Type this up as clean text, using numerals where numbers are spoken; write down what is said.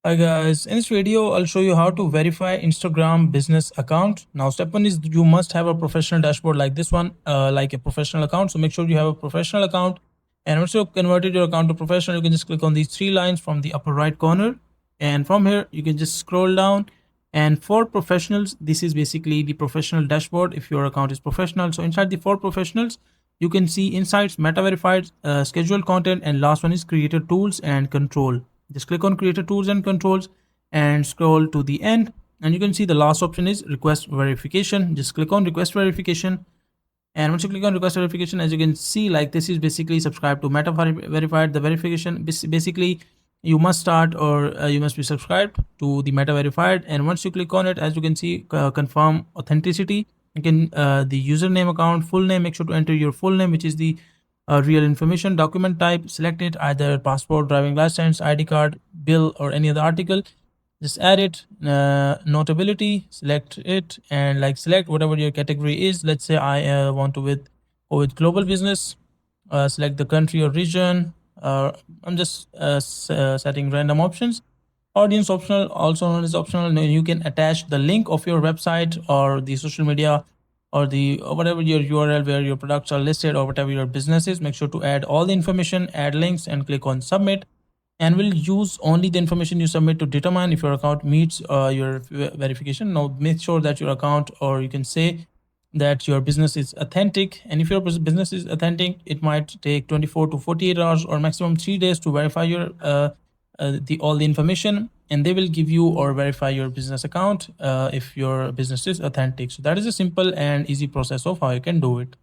Hi guys, in this video I'll show you how to verify Instagram business account. Now step one is you must have a professional dashboard like this one, like a professional account. So make sure you have a professional account, and once you've converted your account to professional, you can just click on these three lines from the upper right corner, and from here you can just scroll down. And for professionals, this is basically the professional dashboard if your account is professional. So inside the for professionals, you can see insights, meta verified, scheduled content, and last one is creator tools and control. Just click on creator tools and controls and scroll to the end, and you can see the last option is request verification. Just click on request verification, and once you click on request verification, as you can see, like this is basically subscribe to meta verified. The verification basically you must start or you must be subscribed to the meta verified, and once you click on it, as you can see, confirm authenticity. You can the username, account, full name, make sure to enter your full name, which is the real information. Document type, select it, either passport, driving license, ID card, bill, or any other article. Just add it. Notability, select it, and like select whatever your category is. Let's say I want to go with global business. Select the country or region. I'm just setting random options. Audience optional, also known as optional. Now you can attach the link of your website or the social media or the or whatever your URL where your products are listed or whatever your business is. Make sure to add all the information, add links, and click on submit. And we'll use only the information you submit to determine if your account meets your verification. Now make sure that your account, or you can say that your business is authentic, and if your business is authentic, it might take 24 to 48 hours or maximum 3 days to verify your the all the information, and they will give you or verify your business account if your business is authentic. So that is a simple and easy process of how you can do it.